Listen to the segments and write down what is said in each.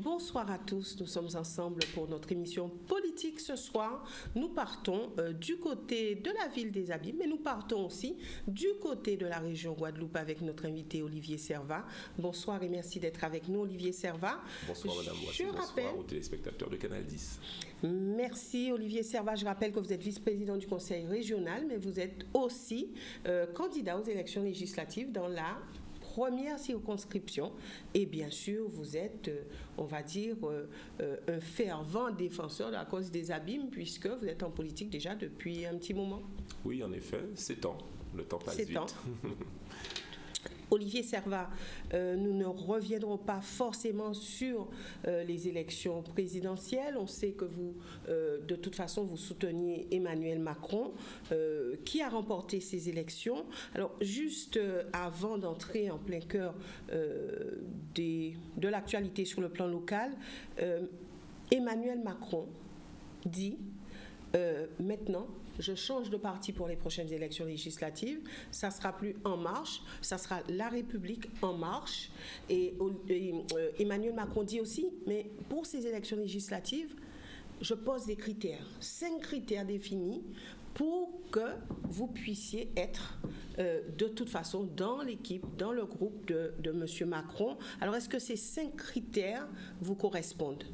Bonsoir à tous, nous sommes ensemble pour notre émission politique ce soir. Nous partons du côté de la ville des Abîmes, mais nous partons aussi du côté de la région Guadeloupe avec notre invité Olivier Servat. Bonsoir et merci d'être avec nous, Olivier Servat. Bonsoir Madame Boissy, bonsoir aux téléspectateurs de Canal 10. Merci Olivier Servat. Je rappelle que vous êtes vice-président du conseil régional, mais vous êtes aussi candidat aux élections législatives dans la première circonscription et bien sûr vous êtes, on va dire, un fervent défenseur de la cause des Abîmes puisque vous êtes en politique déjà depuis un petit moment. Oui, en effet, 7 ans. Le temps passe vite. Olivier Servat, nous ne reviendrons pas forcément sur les élections présidentielles. On sait que vous, de toute façon, vous souteniez Emmanuel Macron, qui a remporté ces élections. Alors, juste avant d'entrer en plein cœur de l'actualité sur le plan local, Emmanuel Macron dit maintenant, je change de parti pour les prochaines élections législatives. Ça sera plus En Marche, ça sera La République En Marche. Et Emmanuel Macron dit aussi, mais pour ces élections législatives, je pose des critères, 5 critères définis pour que vous puissiez être de toute façon dans l'équipe, dans le groupe de M. Macron. Alors, est-ce que ces 5 critères vous correspondent ?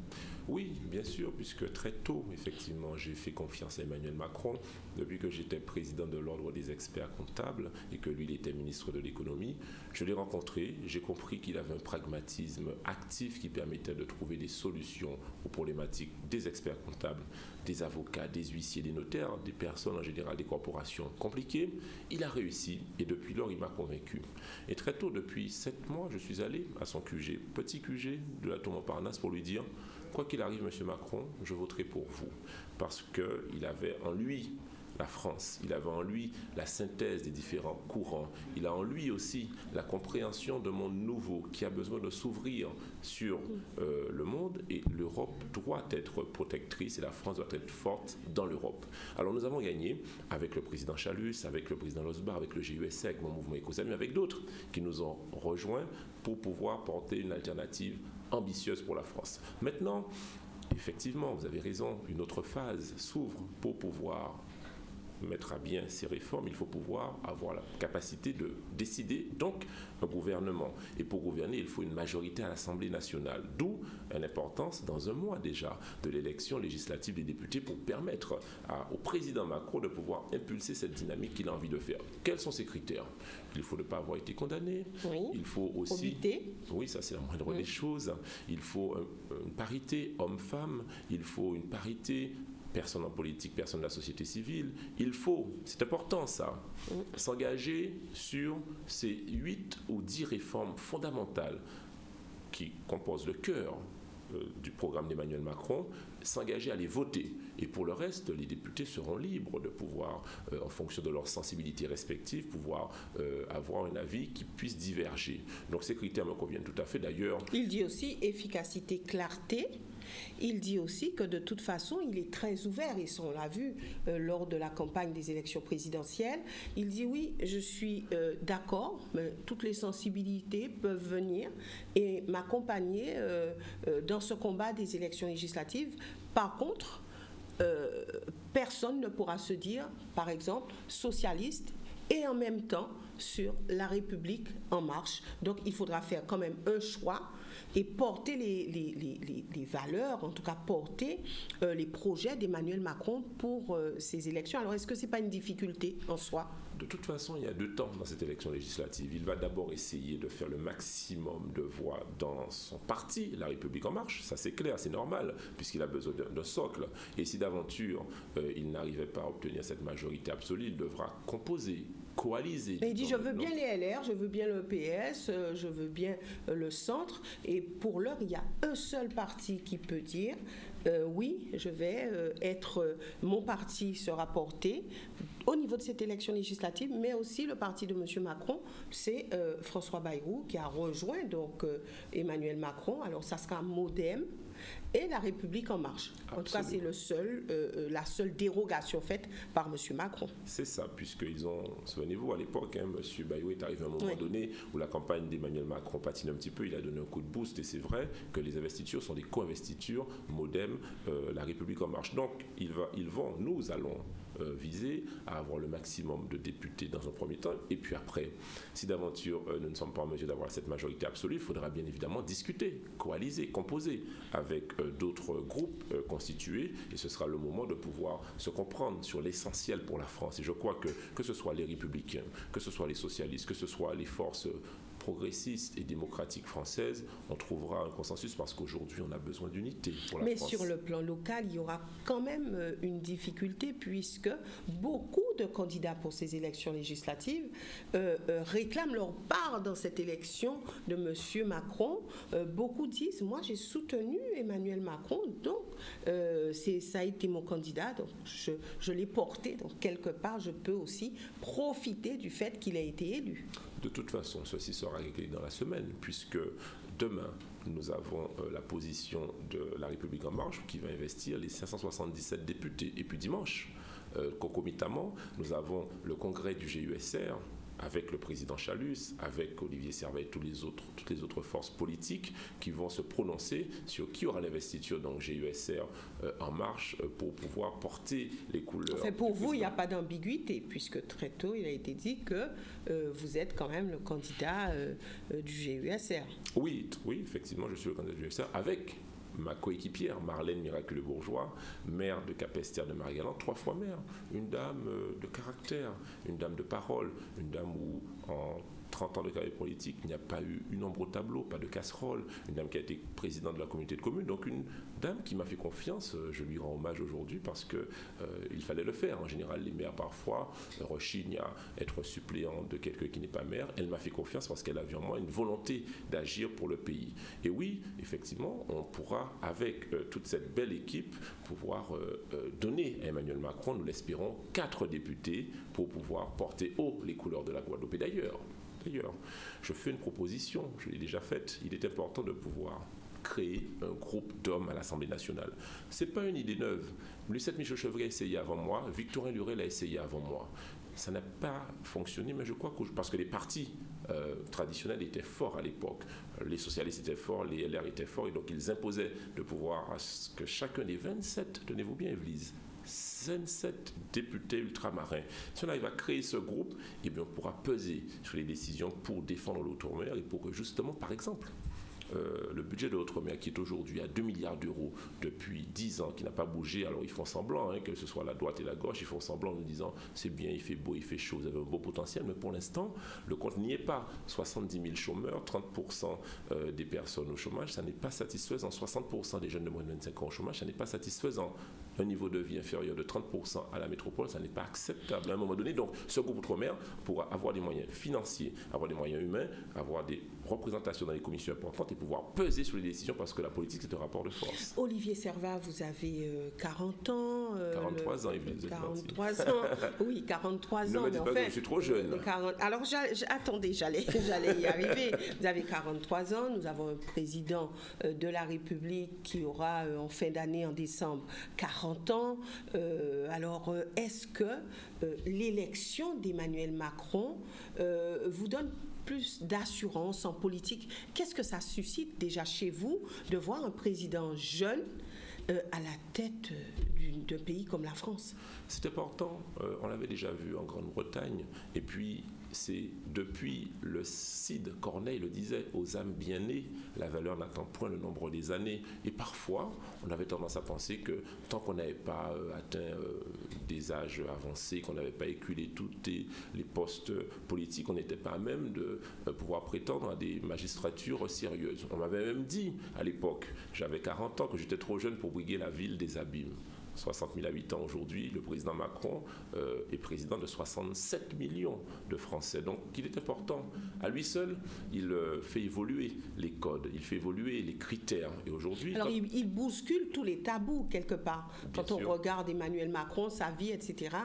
Oui, bien sûr, puisque très tôt, effectivement, j'ai fait confiance à Emmanuel Macron depuis que j'étais président de l'Ordre des experts comptables et que lui, il était ministre de l'économie. Je l'ai rencontré, j'ai compris qu'il avait un pragmatisme actif qui permettait de trouver des solutions aux problématiques des experts comptables, des avocats, des huissiers, des notaires, des personnes en général, des corporations compliquées. Il a réussi et depuis lors, il m'a convaincu. Et très tôt, depuis 7 mois, je suis allé à son QG, petit QG de la Tour Montparnasse pour lui dire: quoi qu'il arrive, M. Macron, je voterai pour vous. Parce qu'il avait en lui la France, il avait en lui la synthèse des différents courants, il a en lui aussi la compréhension d'un monde nouveau qui a besoin de s'ouvrir sur le monde, et l'Europe doit être protectrice et la France doit être forte dans l'Europe. Alors nous avons gagné avec le président Chalus, avec le président Losbar, avec le GUSC, avec mon mouvement Écosem, mais avec d'autres qui nous ont rejoints pour pouvoir porter une alternative ambitieuse pour la France. Maintenant, effectivement, vous avez raison, une autre phase s'ouvre pour pouvoir mettre à bien ces réformes. Il faut pouvoir avoir la capacité de décider, donc un gouvernement. Et pour gouverner, il faut une majorité à l'Assemblée nationale, d'où l'importance, dans un mois déjà, de l'élection législative des députés pour permettre au président Macron de pouvoir impulser cette dynamique qu'il a envie de faire. Quels sont ces critères ? Il faut ne pas avoir été condamné. Oui. Il faut aussi... Probité. Oui, ça c'est la moindre des choses. Il faut une parité homme-femme. Il faut une parité personnes en politique, personnes de la société civile. Il faut, c'est important ça, s'engager sur ces 8 ou 10 réformes fondamentales qui composent le cœur du programme d'Emmanuel Macron, s'engager à les voter. Et pour le reste, les députés seront libres de pouvoir, en fonction de leurs sensibilités respectives, pouvoir avoir un avis qui puisse diverger. Donc ces critères me conviennent tout à fait. D'ailleurs, il dit aussi efficacité, clarté. Il dit aussi que de toute façon, il est très ouvert, et ça on l'a vu lors de la campagne des élections présidentielles. Il dit oui, je suis d'accord, mais toutes les sensibilités peuvent venir et m'accompagner dans ce combat des élections législatives. Par contre, personne ne pourra se dire, par exemple, socialiste et en même temps sur La République En Marche. Donc il faudra faire quand même un choix et porter les valeurs, en tout cas porter les projets d'Emmanuel Macron pour ces élections. Alors est-ce que ce n'est pas une difficulté en soi ? De toute façon, il y a 2 temps dans cette élection législative. Il va d'abord essayer de faire le maximum de voix dans son parti, La République En Marche. Ça c'est clair, c'est normal, puisqu'il a besoin d'un socle. Et si d'aventure il n'arrivait pas à obtenir cette majorité absolue, il devra composer, coaliser. Mais il dit, je veux bien les LR, je veux bien le PS, je veux bien le centre. Et pour l'heure, il y a un seul parti qui peut dire oui, je vais mon parti sera porté au niveau de cette élection législative, mais aussi le parti de M. Macron, c'est François Bayrou qui a rejoint donc Emmanuel Macron. Alors ça sera MoDem. et La République En Marche. En tout cas, c'est la seule dérogation faite par M. Macron. C'est ça, puisqu'ils ont, souvenez-vous, à l'époque, M. Bayrou est arrivé à un moment donné où la campagne d'Emmanuel Macron patine un petit peu, il a donné un coup de boost, et c'est vrai que les investitures sont des co-investitures MoDem, La République En Marche. Donc, nous allons viser à avoir le maximum de députés dans un premier temps, et puis après, si d'aventure nous ne sommes pas en mesure d'avoir cette majorité absolue, il faudra bien évidemment discuter, coaliser, composer avec d'autres groupes constitués, et ce sera le moment de pouvoir se comprendre sur l'essentiel pour la France. Et je crois que ce soit les républicains, que ce soit les socialistes, que ce soit les forces progressiste et démocratique française, on trouvera un consensus parce qu'aujourd'hui, on a besoin d'unité pour la France. Mais sur le plan local, il y aura quand même une difficulté puisque beaucoup de candidats pour ces élections législatives réclament leur part dans cette élection de M. Macron. Beaucoup disent, moi j'ai soutenu Emmanuel Macron, donc ça a été mon candidat, donc je l'ai porté, donc quelque part je peux aussi profiter du fait qu'il a été élu. De toute façon, ceci sera réglé dans la semaine, puisque demain, nous avons la position de La République En Marche qui va investir les 577 députés. Et puis dimanche, concomitamment, nous avons le congrès du GUSR avec le président Chalus, avec Olivier Servat et toutes les autres forces politiques qui vont se prononcer sur qui aura l'investiture donc GUSR En Marche pour pouvoir porter les couleurs. Enfin, pour vous, il n'y a pas d'ambiguïté puisque très tôt, il a été dit que vous êtes quand même le candidat du GUSR. Oui, effectivement, je suis le candidat du GUSR avec ma coéquipière, Marlène Miraculeux-Bourgeois, maire de Capesterre de Marie-Galante, 3 fois maire, une dame de caractère, une dame de parole, une dame où en 30 ans de carrière politique, il n'y a pas eu une ombre au tableau, pas de casserole, une dame qui a été présidente de la communauté de communes, donc une dame qui m'a fait confiance, je lui rends hommage aujourd'hui parce qu'il fallait le faire. En général, les maires parfois rechignent à être suppléant de quelqu'un qui n'est pas maire. Elle m'a fait confiance parce qu'elle a vu en moi une volonté d'agir pour le pays. Et oui, effectivement, on pourra, avec toute cette belle équipe, pouvoir donner à Emmanuel Macron, nous l'espérons, 4 députés pour pouvoir porter haut les couleurs de la Guadeloupe. Et d'ailleurs, je fais une proposition, je l'ai déjà faite, il est important de pouvoir créer un groupe d'hommes à l'Assemblée nationale. Ce n'est pas une idée neuve. Lucette Michel-Chevrier a essayé avant moi, Victorin Lurel a essayé avant moi. Ça n'a pas fonctionné, mais je crois que parce que les partis traditionnels étaient forts à l'époque. Les socialistes étaient forts, les LR étaient forts, et donc ils imposaient de pouvoir à ce que chacun des 27, tenez-vous bien Evelyse, 27 députés ultramarins. Si on arrive à créer ce groupe, eh bien on pourra peser sur les décisions pour défendre l'outre-mer et pour que justement, par exemple, le budget de l'outre-mer qui est aujourd'hui à 2 milliards d'euros depuis 10 ans, qui n'a pas bougé, alors ils font semblant, que ce soit la droite et la gauche, ils font semblant en nous disant c'est bien, il fait beau, il fait chaud, vous avez un beau potentiel, mais pour l'instant, le compte n'y est pas. 70 000 chômeurs, 30% des personnes au chômage, ça n'est pas satisfaisant. 60% des jeunes de moins de 25 ans au chômage, ça n'est pas satisfaisant. Un niveau de vie inférieur de 30% à la métropole, ça n'est pas acceptable à un moment donné. Donc, ce groupe outre-mer pourra avoir des moyens financiers, avoir des moyens humains, avoir des représentations dans les commissions importantes et pouvoir peser sur les décisions parce que la politique, c'est un rapport de force. Olivier Servat, vous avez 40 ans. 43 ans, Evelyne. 43 ans. Oui, 43 ans. Ne me dites pas que je suis trop jeune. 40, alors, attendez, j'allais y arriver. Vous avez 43 ans. Nous avons un président de la République qui aura en fin d'année, en décembre, 40 ans. Alors, est-ce que l'élection d'Emmanuel Macron vous donne plus d'assurance en politique? Qu'est-ce que ça suscite déjà chez vous de voir un président jeune à la tête d'un pays comme la France? C'est important, on l'avait déjà vu en Grande-Bretagne, et puis c'est depuis le Cid, Corneille le disait, aux âmes bien nées, la valeur n'attend point le nombre des années. Et parfois, on avait tendance à penser que tant qu'on n'avait pas atteint des âges avancés, qu'on n'avait pas éculé tous les postes politiques, on n'était pas à même de pouvoir prétendre à des magistratures sérieuses. On m'avait même dit à l'époque, j'avais 40 ans, que j'étais trop jeune pour briguer la ville des abîmes. 60 000 habitants aujourd'hui. Le président Macron est président de 67 millions de Français. Donc, il est important. À lui seul, il fait évoluer les codes, il fait évoluer les critères. Et aujourd'hui, alors, il bouscule tous les tabous quelque part. Quand on regarde Emmanuel Macron, sa vie, etc.,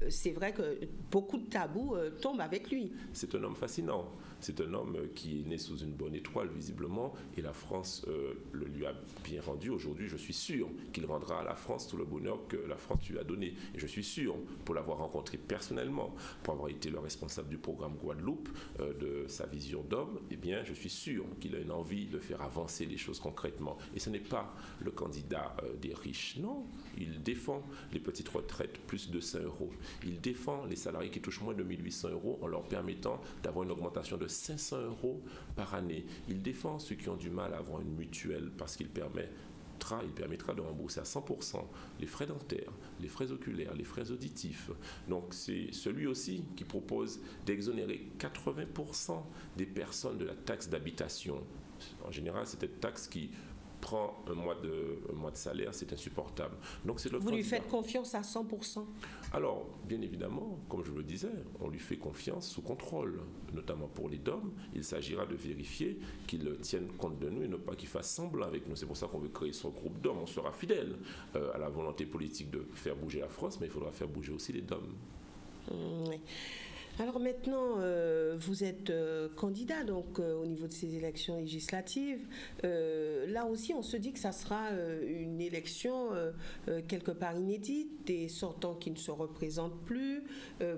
c'est vrai que beaucoup de tabous tombent avec lui. C'est un homme fascinant. C'est un homme qui est né sous une bonne étoile, visiblement, et la France le lui a bien rendu. Aujourd'hui, je suis sûr qu'il rendra à la France tout le bonheur que la France lui a donné. Et je suis sûr, pour l'avoir rencontré personnellement, pour avoir été le responsable du programme Guadeloupe, de sa vision d'homme, eh bien, je suis sûr qu'il a une envie de faire avancer les choses concrètement. Et ce n'est pas le candidat des riches, non. Il défend les petites retraites, plus de 100 euros. Il défend les salariés qui touchent moins de 1 800 euros en leur permettant d'avoir une augmentation de 500 euros par année. Il défend ceux qui ont du mal à avoir une mutuelle parce qu'il permettra de rembourser à 100% les frais dentaires, les frais oculaires, les frais auditifs. Donc c'est celui aussi qui propose d'exonérer 80% des personnes de la taxe d'habitation. En général, c'est une taxe qui prend un mois de salaire, c'est insupportable. Donc c'est Vous lui faites confiance à 100%? Alors, bien évidemment, comme je le disais, on lui fait confiance sous contrôle, notamment pour les DOM. Il s'agira de vérifier qu'ils tiennent compte de nous et non pas qu'ils fassent semblant avec nous. C'est pour ça qu'on veut créer ce groupe DOM. On sera fidèle à la volonté politique de faire bouger la France, mais il faudra faire bouger aussi les DOM. Oui. Alors maintenant, vous êtes candidat donc, au niveau de ces élections législatives. Là aussi, on se dit que ça sera une élection quelque part inédite, des sortants qui ne se représentent plus,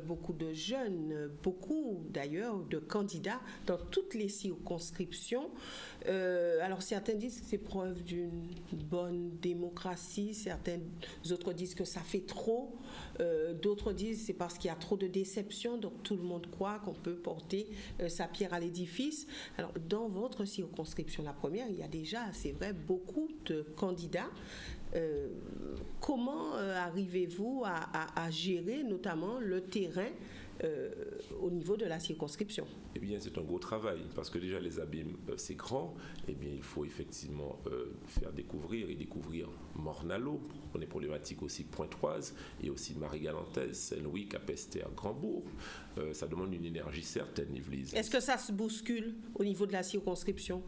beaucoup de jeunes, beaucoup d'ailleurs de candidats dans toutes les circonscriptions. Alors certains disent que c'est preuve d'une bonne démocratie, certains autres disent que ça fait trop, d'autres disent que c'est parce qu'il y a trop de déception, donc tout le monde croit qu'on peut porter sa pierre à l'édifice. Alors dans votre circonscription, la première, il y a déjà, c'est vrai, beaucoup de candidats. Comment arrivez-vous à gérer notamment le terrain au niveau de la circonscription? Eh bien, c'est un gros travail, parce que déjà, les abîmes, c'est grand. Eh bien, il faut effectivement faire découvrir Morne-à-l'Eau, pour les problématiques aussi pointoises, et aussi Marie-Galantaise, Saint-Louis, Capesterre, Grandbourg. Ça demande une énergie certaine, Yvelise. Est-ce que ça se bouscule au niveau de la circonscription?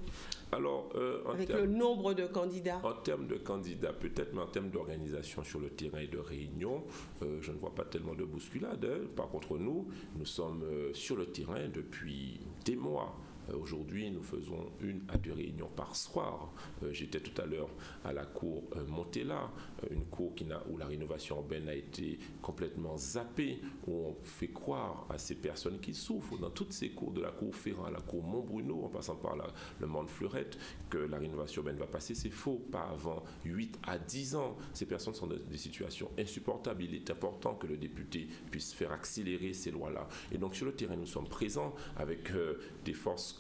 Alors, avec le nombre de candidats? En termes de candidats, peut-être, mais en termes d'organisation sur le terrain et de réunion, je ne vois pas tellement de bousculade. Par contre, nous sommes sur le terrain depuis des mois. Aujourd'hui, nous faisons 1 à 2 réunions par soir. J'étais tout à l'heure à la cour Montella, une cour où la rénovation urbaine a été complètement zappée, où on fait croire à ces personnes qui souffrent dans toutes ces cours, de la cour Ferrand à la cour Montbruno, en passant par le Mont-Fleurette, que la rénovation urbaine va passer. C'est faux, pas avant 8 à 10 ans. Ces personnes sont dans des situations insupportables. Il est important que le député puisse faire accélérer ces lois-là. Et donc sur le terrain, nous sommes présents avec des forces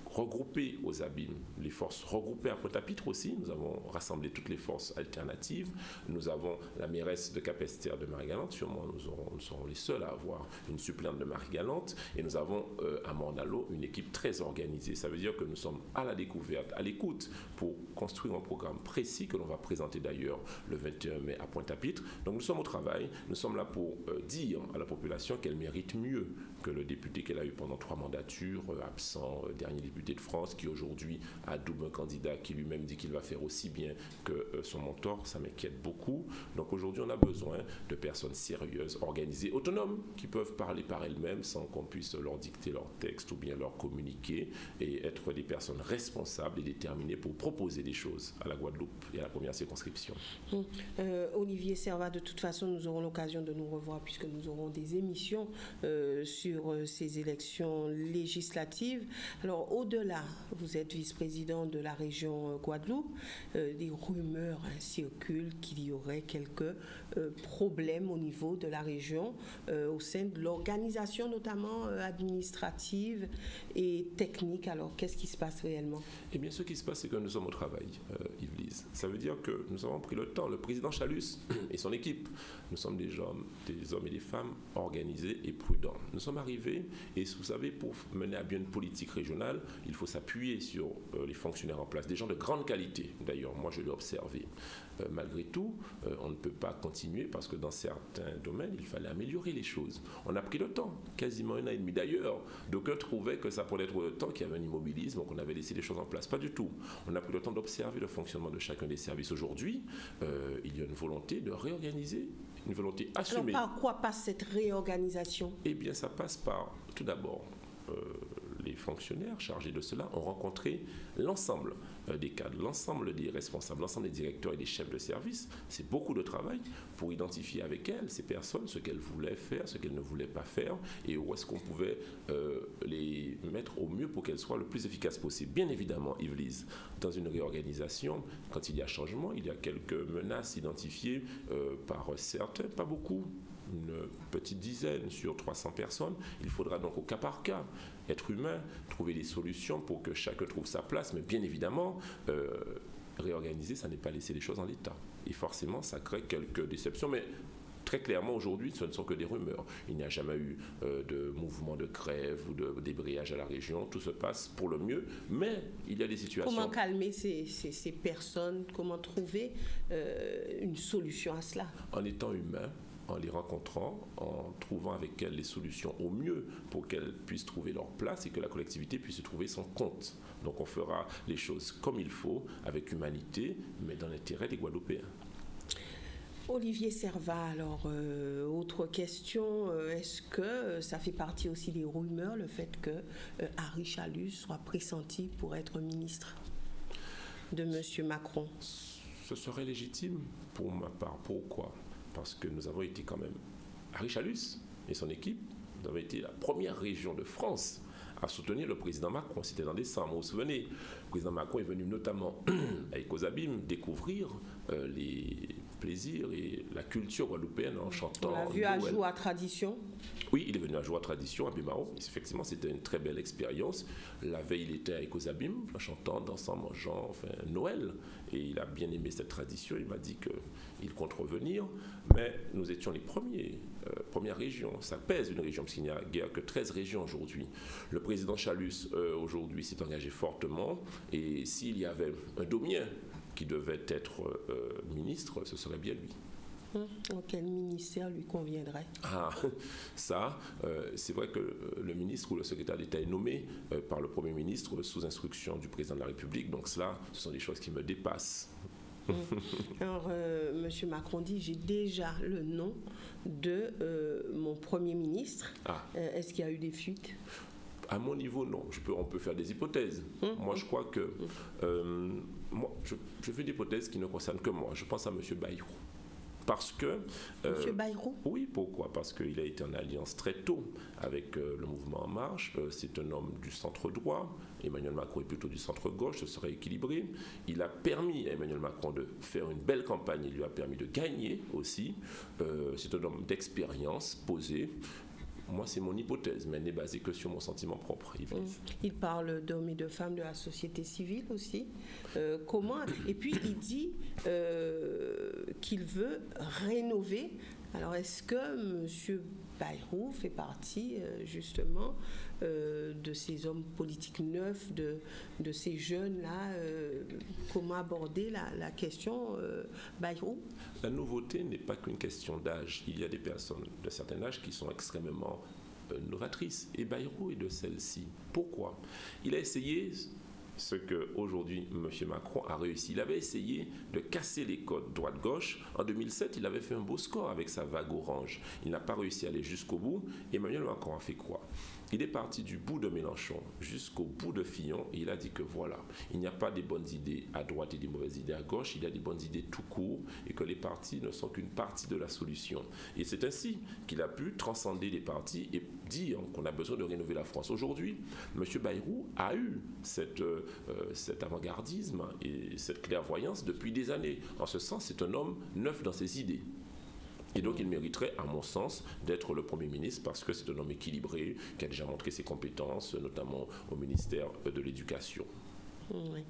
regroupées aux abîmes, les forces regroupées à Pointe-à-Pitre aussi. Nous avons rassemblé toutes les forces alternatives. Nous avons la mairesse de Capesterre de Marie-Galante. Sûrement, nous serons les seuls à avoir une suppléante de Marie-Galante. Et nous avons à Morne-à-l'Eau une équipe très organisée. Ça veut dire que nous sommes à la découverte, à l'écoute pour construire un programme précis que l'on va présenter d'ailleurs le 21 mai à Pointe-à-Pitre. Donc nous sommes au travail. Nous sommes là pour dire à la population qu'elle mérite mieux que le député qu'elle a eu pendant 3 mandatures, absent, dernier député de France, qui aujourd'hui a double candidat, qui lui-même dit qu'il va faire aussi bien que son mentor. Ça m'inquiète beaucoup. Donc aujourd'hui, on a besoin de personnes sérieuses, organisées, autonomes, qui peuvent parler par elles-mêmes sans qu'on puisse leur dicter leur texte ou bien leur communiquer, et être des personnes responsables et déterminées pour proposer des choses à la Guadeloupe et à la première circonscription. Olivier Servat, de toute façon, nous aurons l'occasion de nous revoir puisque nous aurons des émissions sur ces élections législatives. Alors, au-delà, vous êtes vice-président de la région Guadeloupe, des rumeurs circulent qu'il y aurait quelques problèmes au niveau de la région, au sein de l'organisation notamment administrative et technique. Alors, qu'est-ce qui se passe réellement? Eh bien, ce qui se passe, c'est que nous sommes au travail, Yvelise. Ça veut dire que nous avons pris le temps. Le président Chalus et son équipe, nous sommes des hommes et des femmes organisés et prudents. Nous sommes arrivés, et vous savez, pour mener à bien une politique régionale, il faut s'appuyer sur les fonctionnaires en place, des gens de grande qualité. D'ailleurs, moi je l'ai observé. Malgré tout, on ne peut pas continuer parce que dans certains domaines, il fallait améliorer les choses. On a pris le temps, quasiment 1 an et demi. D'ailleurs, d'aucuns trouvaient que ça prenait trop de temps, qu'il y avait un immobilisme, qu'on avait laissé les choses en place. Pas du tout. On a pris le temps d'observer le fonctionnement de chacun des services. Aujourd'hui, il y a une volonté de réorganiser, une volonté assumée. Alors, par quoi passe cette réorganisation? Eh bien, ça passe par, tout d'abord, les fonctionnaires chargés de cela ont rencontré l'ensemble des cadres, l'ensemble des responsables, l'ensemble des directeurs et des chefs de service. C'est beaucoup de travail pour identifier avec elles, ces personnes, ce qu'elles voulaient faire, ce qu'elles ne voulaient pas faire et où est-ce qu'on pouvait les mettre au mieux pour qu'elles soient le plus efficaces possible. Bien évidemment, Yves-Lise, dans une réorganisation, quand il y a changement, il y a quelques menaces identifiées par certains, pas beaucoup, une petite dizaine sur 300 personnes. Il faudra donc au cas par cas, être humain, trouver des solutions pour que chacun trouve sa place, mais bien évidemment, réorganiser, ça n'est pas laisser les choses en l'état. Et forcément, ça crée quelques déceptions, mais très clairement, aujourd'hui, ce ne sont que des rumeurs. Il n'y a jamais eu de mouvement de grève ou de débrayage à la région. Tout se passe pour le mieux, mais il y a des situations... Comment calmer ces personnes? Comment trouver une solution à cela? En étant humain, en les rencontrant, en trouvant avec elles les solutions au mieux pour qu'elles puissent trouver leur place et que la collectivité puisse trouver son compte. Donc on fera les choses comme il faut, avec humanité, mais dans l'intérêt des Guadeloupéens. Olivier Servat, alors, autre question, est-ce que ça fait partie aussi des rumeurs, le fait que Henri Chalus soit pressenti pour être ministre de M. Macron? Ce serait légitime pour ma part. Pourquoi ? Parce que nous avons été quand même, Henri Chalus et son équipe, nous avons été la première région de France à soutenir le président Macron. C'était en décembre, vous vous souvenez. Le président Macron est venu notamment à Ecosabim découvrir les plaisirs et la culture guadeloupéenne en chantant. On l'a vu à Joua Tradition. Oui, il est venu à Joua Tradition, à Bimao. Effectivement, c'était une très belle expérience. La veille, il était à Ecosabim, en chantant, dansant, mangeant, enfin, Noël. Et il a bien aimé cette tradition. Il m'a dit qu'il compte revenir. Mais nous étions les premières régions. Ça pèse une région, parce qu'il n'y a guère que 13 régions aujourd'hui. Le président Chalus, aujourd'hui, s'est engagé fortement. Et s'il y avait un Domien qui devait être ministre, ce serait bien lui. Quel ministère lui conviendrait? Ah, ça, c'est vrai que le ministre ou le secrétaire d'État est nommé par le Premier ministre sous instruction du président de la République. Donc cela, ce sont des choses qui me dépassent. Alors, M. Macron dit, j'ai déjà le nom de mon Premier ministre. Est-ce qu'il y a eu des fuites? À mon niveau, non. On peut faire des hypothèses. Moi, je crois que... je fais des hypothèses qui ne concernent que moi. Je pense à M. Bayrou. Parce que... M. Bayrou? Oui, pourquoi? Parce qu'il a été en alliance très tôt avec le mouvement En Marche. C'est un homme du centre droit. Emmanuel Macron est plutôt du centre gauche. Ce serait équilibré. Il a permis à Emmanuel Macron de faire une belle campagne. Il lui a permis de gagner aussi. C'est un homme d'expérience posé. Moi, c'est mon hypothèse, mais elle n'est basée que sur mon sentiment propre. Il parle d'hommes et de femmes de la société civile aussi. Comment? Et puis, il dit qu'il veut rénover. Alors, est-ce que M. Bayrou fait partie, justement, de ces hommes politiques neufs, de ces jeunes-là? Comment aborder la question Bayrou? La nouveauté n'est pas qu'une question d'âge. Il y a des personnes de certain âge qui sont extrêmement novatrices. Et Bayrou est de celle-ci. Pourquoi? Il a essayé ce qu'aujourd'hui M. Macron a réussi. Il avait essayé de casser les codes droite-gauche. En 2007, il avait fait un beau score avec sa vague orange. Il n'a pas réussi à aller jusqu'au bout. Emmanuel Macron a fait quoi? Il est parti du bout de Mélenchon jusqu'au bout de Fillon et il a dit que voilà, il n'y a pas des bonnes idées à droite et des mauvaises idées à gauche, il y a des bonnes idées tout court et que les partis ne sont qu'une partie de la solution. Et c'est ainsi qu'il a pu transcender les partis et dire qu'on a besoin de rénover la France. Aujourd'hui, M. Bayrou a eu cet avant-gardisme et cette clairvoyance depuis des années. En ce sens, c'est un homme neuf dans ses idées. Et donc, il mériterait, à mon sens, d'être le Premier ministre parce que c'est un homme équilibré, qui a déjà montré ses compétences, notamment au ministère de l'Éducation. Oui.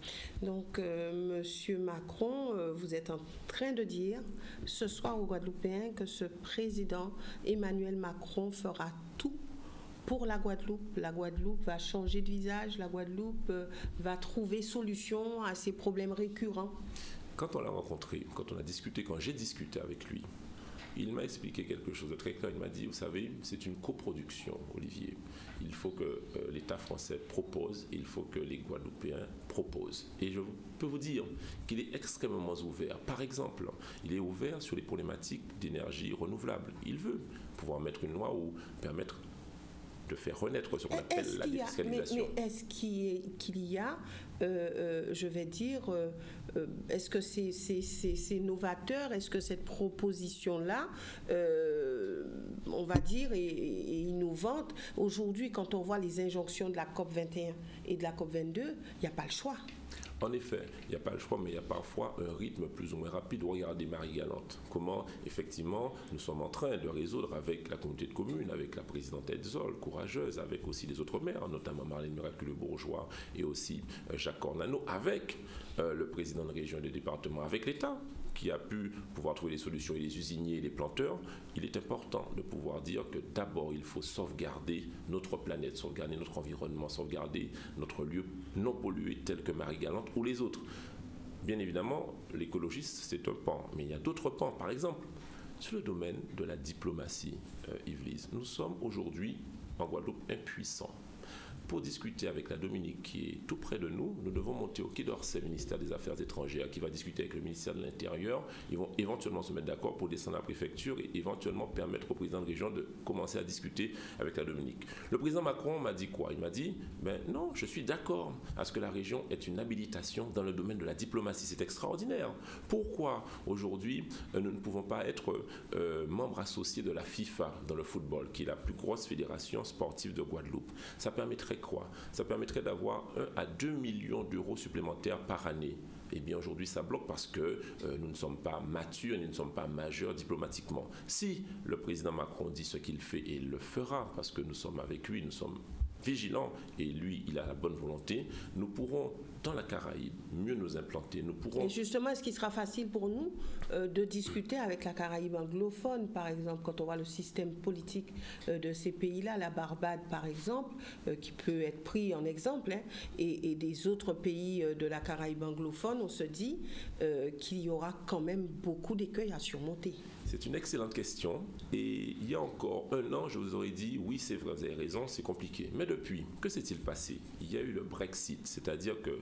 Donc, Monsieur Macron, vous êtes en train de dire ce soir aux Guadeloupéens que ce président Emmanuel Macron fera tout pour la Guadeloupe va changer de visage, la Guadeloupe va trouver solution à ces problèmes récurrents. Quand on l'a rencontré, quand on a discuté, quand j'ai discuté avec lui, il m'a expliqué quelque chose de très clair. Il m'a dit, vous savez, c'est une coproduction, Olivier. Il faut que l'État français propose, il faut que les Guadeloupéens proposent. Et je peux vous dire qu'il est extrêmement ouvert. Par exemple, il est ouvert sur les problématiques d'énergie renouvelable. Il veut pouvoir mettre une loi ou permettre de faire renaître ce qu'on appelle la défiscalisation. Mais est-ce qu'il y a, je vais dire, est-ce que c'est novateur? Est-ce que cette proposition-là, on va dire, est innovante? Aujourd'hui, quand on voit les injonctions de la COP 21 et de la COP 22, il n'y a pas le choix. En effet, il n'y a pas le choix, mais il y a parfois un rythme plus ou moins rapide. Regardez Marie-Galante, comment effectivement nous sommes en train de résoudre avec la communauté de communes, avec la présidente Edzol, courageuse, avec aussi les autres maires, notamment Marlène Miraculeux-Bourgeois et aussi Jacques Cornano, avec le président de région et de département, avec l'État, qui a pu pouvoir trouver des solutions, et les usiniers et les planteurs. Il est important de pouvoir dire que d'abord, il faut sauvegarder notre planète, sauvegarder notre environnement, sauvegarder notre lieu non pollué tel que Marie-Galante ou les autres. Bien évidemment, l'écologiste, c'est un pan, mais il y a d'autres pans. Par exemple, sur le domaine de la diplomatie, Yves-Lise, nous sommes aujourd'hui en Guadeloupe impuissants. Pour discuter avec la Dominique qui est tout près de nous, nous devons monter au Quai d'Orsay, ministère des Affaires étrangères, qui va discuter avec le ministère de l'Intérieur. Ils vont éventuellement se mettre d'accord pour descendre à la préfecture et éventuellement permettre au président de région de commencer à discuter avec la Dominique. Le président Macron m'a dit quoi? Il m'a dit, non, je suis d'accord à ce que la région ait une habilitation dans le domaine de la diplomatie. C'est extraordinaire. Pourquoi aujourd'hui nous ne pouvons pas être membres associés de la FIFA dans le football, qui est la plus grosse fédération sportive de Guadeloupe? Ça permettrait quoi? Ça permettrait d'avoir 1 à 2 millions d'euros supplémentaires par année. Eh bien, aujourd'hui, ça bloque parce que nous ne sommes pas matures, nous ne sommes pas majeurs diplomatiquement. Si le président Macron dit ce qu'il fait, et il le fera, parce que nous sommes avec lui, nous sommes vigilants, et lui, il a la bonne volonté, nous pourrons, dans la Caraïbe, mieux nous implanter. Nous pourrons... Et justement, est-ce qu'il sera facile pour nous de discuter avec la Caraïbe anglophone, par exemple, quand on voit le système politique de ces pays-là, la Barbade, par exemple, qui peut être pris en exemple, et des autres pays de la Caraïbe anglophone, on se dit qu'il y aura quand même beaucoup d'écueils à surmonter. C'est une excellente question. Et il y a encore 1 an, je vous aurais dit, oui, c'est vrai, vous avez raison, c'est compliqué. Mais depuis, que s'est-il passé? Il y a eu le Brexit, c'est-à-dire que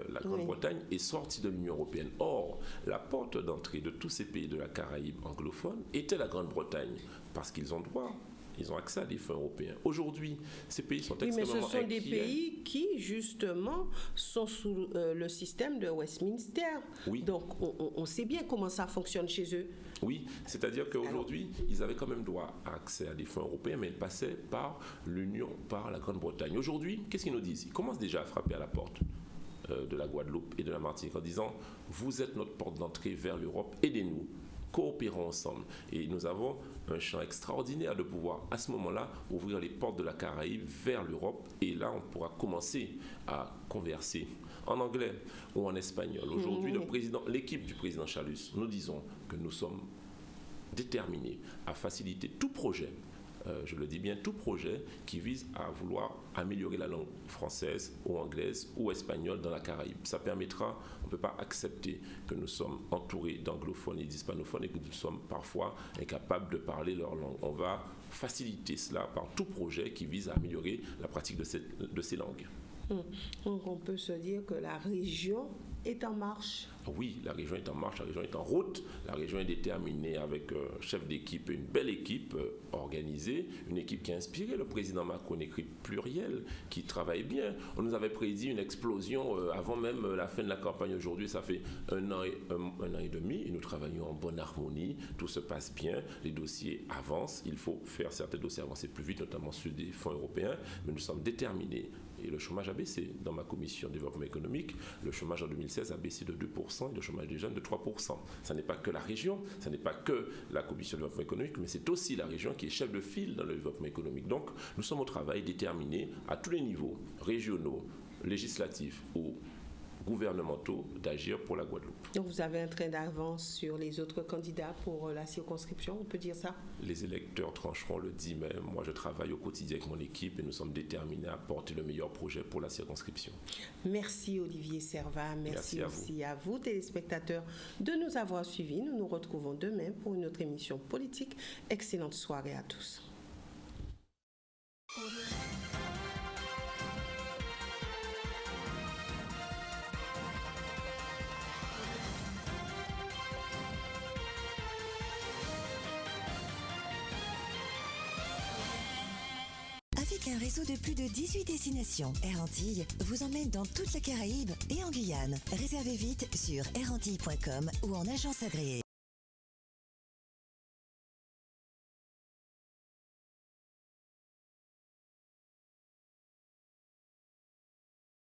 la Grande-Bretagne est sortie de l'Union européenne. Or, la porte d'entrée de tous ces pays de la Caraïbe anglophone était la Grande-Bretagne, parce qu'ils ont droit. Ils ont accès à des fonds européens. Aujourd'hui, ces pays sont extrêmement inquiets. Mais ce sont des pays qui, justement, sont sous le système de Westminster. Oui. Donc, on sait bien comment ça fonctionne chez eux. Oui, c'est-à-dire qu'aujourd'hui, ils avaient quand même droit à accès à des fonds européens, mais ils passaient par l'Union, par la Grande-Bretagne. Aujourd'hui, qu'est-ce qu'ils nous disent? Ils commencent déjà à frapper à la porte de la Guadeloupe et de la Martinique en disant « Vous êtes notre porte d'entrée vers l'Europe, aidez-nous ». Coopérons ensemble. Et nous avons un champ extraordinaire de pouvoir, à ce moment-là, ouvrir les portes de la Caraïbe vers l'Europe. Et là, on pourra commencer à converser en anglais ou en espagnol. Aujourd'hui, l'équipe du président Chalus, nous disons que nous sommes déterminés à faciliter tout projet, je le dis bien, tout projet qui vise à vouloir améliorer la langue française ou anglaise ou espagnole dans la Caraïbe. Ça permettra, on ne peut pas accepter que nous sommes entourés d'anglophones et d'hispanophones et que nous sommes parfois incapables de parler leur langue. On va faciliter cela par tout projet qui vise à améliorer la pratique de ces langues. Donc on peut se dire que la région est en marche. Oui, la région est en marche, la région est en route, la région est déterminée avec un chef d'équipe, une belle équipe organisée, une équipe qui a inspiré le président Macron, une équipe plurielle, qui travaille bien. On nous avait prédit une explosion avant même la fin de la campagne. Aujourd'hui, ça fait un an et demi et nous travaillons en bonne harmonie, tout se passe bien, les dossiers avancent, il faut faire certains dossiers avancer plus vite, notamment ceux des fonds européens, mais nous sommes déterminés. Et le chômage a baissé. Dans ma commission développement économique, le chômage en 2016 a baissé de 2% et le chômage des jeunes de 3%. Ce n'est pas que la région, ce n'est pas que la commission développement économique, mais c'est aussi la région qui est chef de file dans le développement économique. Donc, nous sommes au travail déterminés à tous les niveaux, régionaux, législatifs ou gouvernementaux d'agir pour la Guadeloupe. Donc vous avez un train d'avance sur les autres candidats pour la circonscription, on peut dire ça? Les électeurs trancheront le 10 mai. Moi, je travaille au quotidien avec mon équipe et nous sommes déterminés à porter le meilleur projet pour la circonscription. Merci Olivier Servat, merci aussi à vous téléspectateurs de nous avoir suivis. Nous nous retrouvons demain pour une autre émission politique. Excellente soirée à tous. Avec un réseau de plus de 18 destinations, Air Antilles vous emmène dans toute la Caraïbe et en Guyane. Réservez vite sur airantille.com ou en agence agréée.